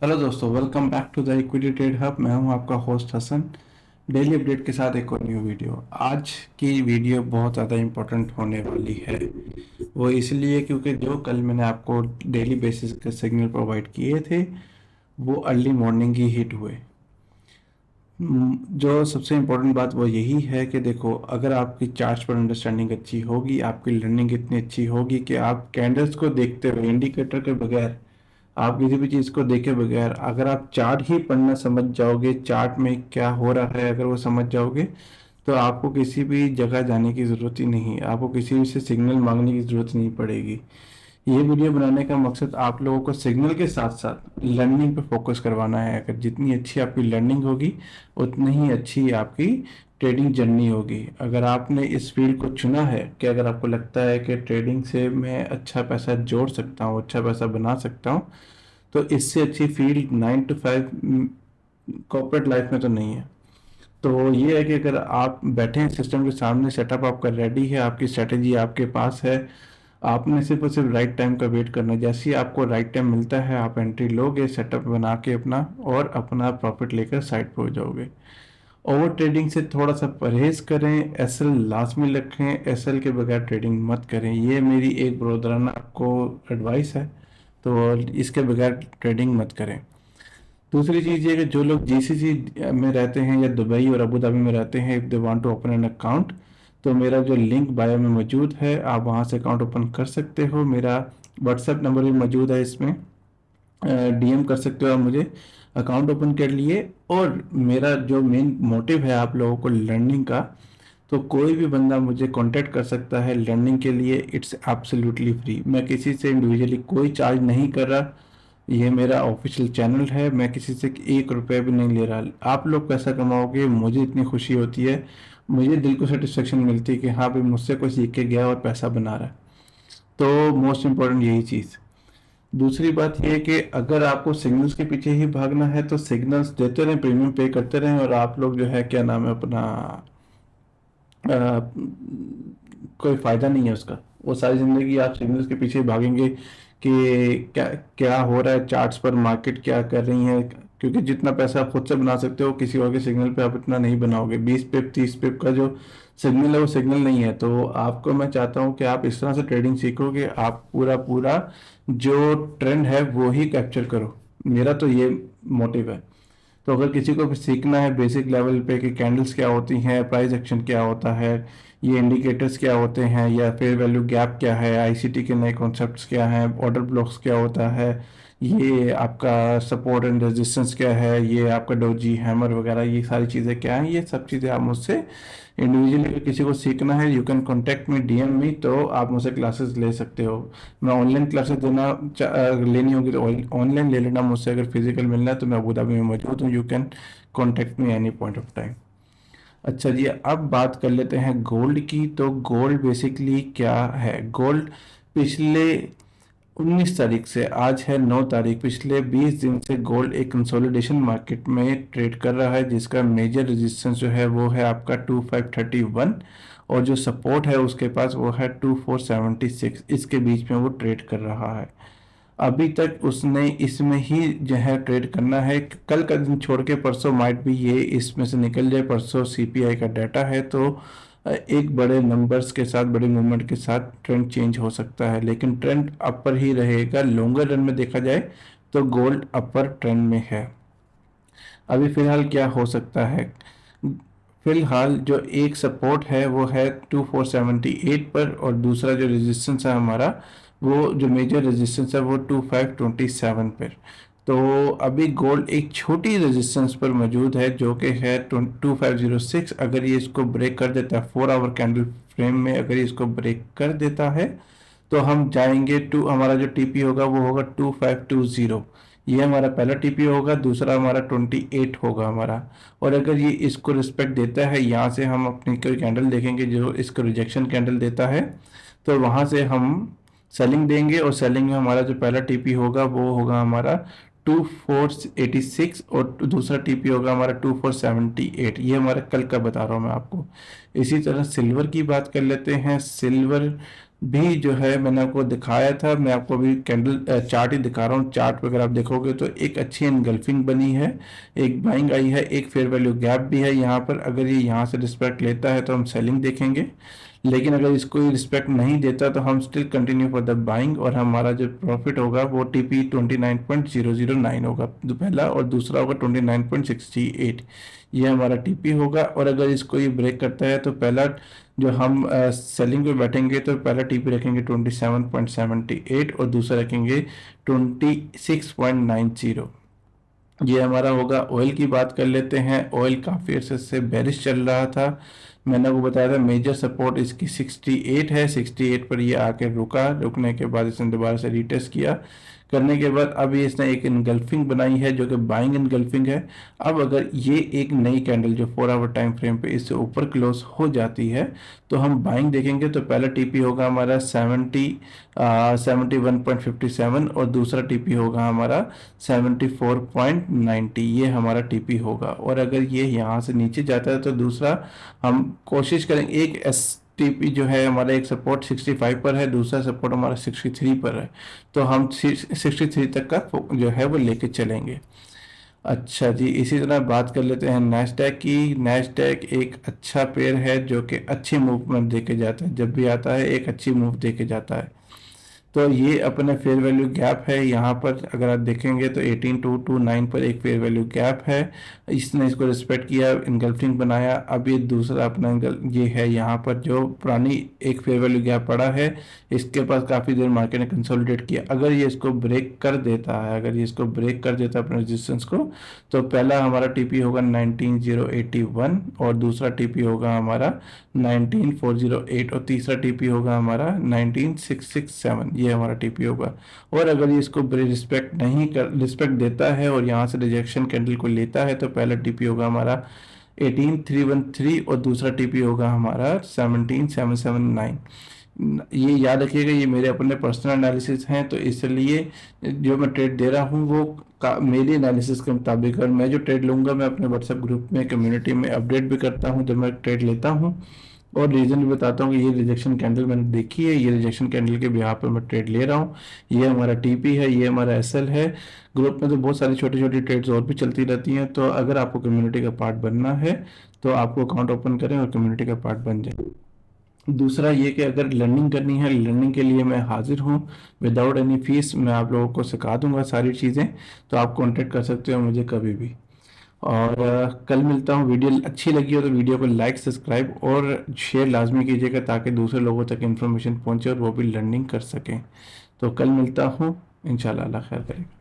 Hello दोस्तों, welcome back to the equity trade hub. मैं हूं आपका होस्ट हसन। डेली अपडेट के साथ एक और न्यू वीडियो। आज की वीडियो बहुत ज़्यादा इम्पोर्टेंट होने वाली है। वो इसलिए क्योंकि जो कल मैंने आपको डेली बेसिस के सिग्नल प्रोवाइड किए थे वो अर्ली मॉर्निंग ही हिट हुए। जो सबसे इम्पोर्टेंट बात वो यही है कि देखो, अगर आपकी चार्ट पर अंडरस्टैंडिंग अच्छी होगी, आपकी लर्निंग इतनी अच्छी होगी कि आप कैंडल्स को देखते हुए, इंडिकेटर के बगैर, आप किसी भी चीज़ को देखे बगैर अगर आप चार्ट ही पढ़ना समझ जाओगे, चार्ट में क्या हो रहा है अगर वो समझ जाओगे, तो आपको किसी भी जगह जाने की ज़रूरत ही नहीं, आपको किसी भी से सिग्नल मांगने की ज़रूरत नहीं पड़ेगी। ये वीडियो बनाने का मकसद आप लोगों को सिग्नल के साथ साथ लर्निंग पे फोकस करवाना है। अगर जितनी अच्छी आपकी लर्निंग होगी उतनी ही अच्छी आपकी ट्रेडिंग जर्नी होगी। अगर आपने इस फील्ड को चुना है कि अगर आपको लगता है कि ट्रेडिंग से मैं अच्छा पैसा जोड़ सकता हूँ, अच्छा पैसा बना सकता हूँ, तो इससे अच्छी फील्ड 9 to 5 कॉर्पोरेट लाइफ में तो नहीं है। तो ये है कि अगर आप बैठे हैं सिस्टम के सामने, सेटअप आपका रेडी है, आपकी स्ट्रेटेजी आपके पास है, आपने सिर्फ और सिर्फ राइट टाइम का वेट करना है। जैसे ही आपको राइट टाइम मिलता है आप एंट्री लोगे, सेटअप बना के अपना, और अपना प्रॉफिट लेकर साइड पर हो जाओगे। ओवर ट्रेडिंग से थोड़ा सा परहेज करें, एसएल लास्ट में रखें, एसएल के बगैर ट्रेडिंग मत करें। ये मेरी एक ब्रोदराना आपको एडवाइस है। तो इसके बगैर ट्रेडिंग मत करें। दूसरी चीज़ ये कि जो लोग जीसीसी में रहते हैं या दुबई और अबू धाबी में रहते हैं, if they want to open an account, तो मेरा जो लिंक बायो में मौजूद है, आप वहां से अकाउंट ओपन कर सकते हो। मेरा व्हाट्सएप नंबर भी मौजूद है इसमें, डीएम कर सकते हो आप मुझे। अकाउंट ओपन कर लिए, और मेरा जो मेन मोटिव है आप लोगों को लर्निंग का, तो कोई भी बंदा मुझे कांटेक्ट कर सकता है लर्निंग के लिए। It's absolutely free. मैं किसी से इंडिविजुअली कोई चार्ज नहीं कर रहा। ये मेरा ऑफिशियल चैनल है, मैं किसी से 1 रुपया भी नहीं ले रहा। आप लोग पैसा कमाओगे, मुझे इतनी खुशी होती है, मुझे दिल को सेटिस्फेक्शन मिलती है कि हाँ भाई, मुझसे कोई सीख के गया और पैसा बना रहा है। तो मोस्ट इम्पोर्टेंट यही चीज़। दूसरी बात यह है कि अगर आपको सिग्नल्स के पीछे ही भागना है तो सिग्नल्स देते रहें, प्रीमियम पे करते रहें, और आप लोग जो है क्या नाम है अपना, कोई फायदा नहीं है उसका। वो सारी जिंदगी आप सिग्नल्स के पीछे भागेंगे कि क्या क्या हो रहा है चार्ट्स पर, मार्केट क्या कर रही है। क्योंकि जितना पैसा आप खुद से बना सकते हो, किसी और के सिग्नल पे आप इतना नहीं बनाओगे। 20 पिप 30 पिप का जो सिग्नल है वो सिग्नल नहीं है। तो आपको मैं चाहता हूँ कि आप इस तरह से ट्रेडिंग सीखो कि आप पूरा पूरा जो ट्रेंड है वो ही कैप्चर करो। मेरा तो ये मोटिव है। तो अगर किसी को भी सीखना है बेसिक लेवल पे कि कैंडल्स क्या होती हैं, प्राइस एक्शन क्या होता है, ये इंडिकेटर्स क्या होते हैं, या फेयर वैल्यू गैप क्या है, आईसीटी के नए कॉन्सेप्ट्स क्या हैं, ऑर्डर ब्लॉक्स क्या होता है, ये आपका सपोर्ट एंड रेजिस्टेंस क्या है, ये आपका डोजी हैमर वगैरह, ये सारी चीज़ें क्या हैं, ये सब चीज़ें आप मुझसे इंडिविजुअली, अगर किसी को सीखना है, you can contact me, DM me, तो आप मुझसे क्लासेस ले सकते हो। मैं ऑनलाइन क्लासेस लेनी होगी तो ऑनलाइन ले लेना मुझसे। अगर फिजिकल मिलना है तो मैं अबू धाबी में मौजूद हूँ, you can contact me any point of time. अच्छा जी, अब बात कर लेते हैं गोल्ड की। तो गोल्ड बेसिकली क्या है? गोल्ड पिछले 19 तारीख से, आज है 9 तारीख, पिछले 20 दिन से गोल्ड एक कंसोलिडेशन मार्केट में ट्रेड कर रहा है, जिसका मेजर रेजिस्टेंस जो है वो है आपका 2531, और जो सपोर्ट है उसके पास वो है 2476। इसके बीच में वो ट्रेड कर रहा है। अभी तक उसने इसमें ही जो है ट्रेड करना है। कल का दिन छोड़ के परसों माइट भी ये इसमें से निकल जाए। परसों सीपीआई का डाटा है, तो एक बड़े नंबर्स के साथ, बड़े मूवमेंट के साथ ट्रेंड चेंज हो सकता है, लेकिन ट्रेंड अपर ही रहेगा। लॉन्गर रन में देखा जाए तो गोल्ड अपर ट्रेंड में है। अभी फिलहाल क्या हो सकता है? फिलहाल जो एक सपोर्ट है वो है 2478 पर, और दूसरा जो रेजिस्टेंस है हमारा, वो जो मेजर रेजिस्टेंस है वो 2527 पर। तो अभी गोल्ड एक छोटी रेजिस्टेंस पर मौजूद है जो कि है 2506। अगर ये इसको ब्रेक कर देता है 4 आवर कैंडल फ्रेम में, अगर ये इसको ब्रेक कर देता है तो हम जाएंगे टू, हमारा जो टीपी होगा वो होगा 2520। ये हमारा पहला टीपी होगा, दूसरा हमारा 28 होगा हमारा। और अगर ये इसको रिस्पेक्ट देता है, यहाँ से हम अपनी कोई कैंडल देखेंगे जो इसको रिजेक्शन कैंडल देता है, तो वहाँ से हम सेलिंग देंगे, और सेलिंग में हमारा जो पहला टीपी होगा वो होगा हमारा 2486, और दूसरा टीपी होगा हमारा 2478। ये हमारा कल का बता रहा हूँ मैं आपको। इसी तरह सिल्वर की बात कर लेते हैं। सिल्वर भी जो है मैंने आपको दिखाया था। मैं आपको अभी कैंडल चार्ट ही दिखा रहा हूँ। चार्ट पे अगर आप देखोगे तो एक अच्छी एनगल्फिंग बनी है, एक बाइंग आई है, एक फेयर वैल्यू गैप भी है यहाँ पर। अगर ये यहाँ से रिस्पेक्ट लेता है तो हम सेलिंग देखेंगे, लेकिन अगर इसको ये रिस्पेक्ट नहीं देता तो हम still continue for the buying, और हमारा जो प्रॉफिट होगा वो टीपी 29.009 होगा पहला, और दूसरा होगा 29.68, ये हमारा टीपी होगा। और अगर इसको ये ब्रेक करता है तो पहला जो हम सेलिंग पे बैठेंगे तो पहला टीपी रखेंगे 27.78 और दूसरा रखेंगे 26.90, ये हमारा होगा। ऑयल की बात कर लेते हैं। ऑयल काफ़ी अरसे से बेरिश चल रहा था। मैंने आपको बताया था मेजर सपोर्ट इसकी 68 है, 68 पर ये आके रुका, रुकने के बाद इसने दोबारा से रीटेस्ट किया, करने के बाद अब ये इसने एक इनगल्फिंग बनाई है जो कि बाइंग इनगल्फिंग है। अब अगर ये एक नई कैंडल जो 4 आवर टाइम फ्रेम पे इससे ऊपर क्लोज हो जाती है तो हम बाइंग देखेंगे। तो पहला टीपी होगा हमारा 71.57 और दूसरा टीपी होगा हमारा 74.90, ये हमारा टीपी होगा। और अगर ये यहाँ से नीचे जाता है तो दूसरा हम कोशिश करेंगे, एक एस टीपी जो है हमारा, एक सपोर्ट 65 पर है, दूसरा सपोर्ट हमारा 63 पर है, तो हम 63 तक का जो है वो लेके चलेंगे। अच्छा जी, इसी तरह बात कर लेते हैं नैस्डैक की। नैस्डैक एक अच्छा पेयर है जो कि अच्छी मूवमेंट दे के जाता है, जब भी आता है एक अच्छी मूव दे के जाता है। तो ये अपने फेयर वैल्यू गैप है यहाँ पर, अगर आप देखेंगे तो 18229 पर एक फेयर वैल्यू गैप है, इसने इसको रिस्पेक्ट किया, इनगल्फिंग बनाया। अब ये दूसरा अपना ये है यहाँ पर जो पुरानी एक फेयर वैल्यू गैप पड़ा है, इसके पास काफ़ी देर मार्केट ने कंसोलिडेट किया। अगर ये इसको ब्रेक कर देता है, अगर ये इसको ब्रेक कर देता है अपने रेजिस्टेंस को, तो पहला हमारा टीपी होगा 19081 और दूसरा टीपी होगा हमारा 19408 और तीसरा टीपी होगा हमारा 19667, ये हमारा टीपी होगा। और अगर ये इसको रिस्पेक्ट देता है और यहाँ से रिजेक्शन कैंडल को लेता है तो पहला टीपी होगा हमारा 18313 और दूसरा टीपी होगा हमारा 17779। ये याद रखिएगा, ये मेरे अपने पर्सनल एनालिसिस हैं, तो इसलिए जो मैं ट्रेड दे रहा हूँ वो मेरी एनालिसिस के मुताबिक, और मैं जो ट्रेड लूँगा मैं अपने व्हाट्सएप ग्रुप में कम्युनिटी में अपडेट भी करता हूँ जब मैं ट्रेड लेता हूँ, और रीज़न भी बताता हूँ कि ये रिजेक्शन कैंडल मैंने देखी है, ये रिजेक्शन कैंडल के बिहाफ पर मैं ट्रेड ले रहा हूँ, ये हमारा टीपी है, ये हमारा एसएल है। ग्रुप में तो बहुत सारी छोटी छोटी ट्रेड्स और भी चलती रहती हैं, तो अगर आपको कम्युनिटी का पार्ट बनना है तो आपको अकाउंट ओपन करें और कम्युनिटी का पार्ट बन जाए। दूसरा ये कि अगर लर्निंग करनी है, लर्निंग के लिए मैं हाजिर हूँ, विदाउट एनी फीस मैं आप लोगों को सिखा दूंगा सारी चीज़ें, तो आप कांटेक्ट कर सकते हो मुझे कभी भी। और कल मिलता हूँ। वीडियो अच्छी लगी हो तो वीडियो को लाइक, सब्सक्राइब और शेयर लाजमी कीजिएगा ताकि दूसरे लोगों तक इन्फॉर्मेशन पहुँचे और वो भी लर्निंग कर सकें। तो कल मिलता हूँ, इंशाल्लाह अल्लाह खैर करेगा।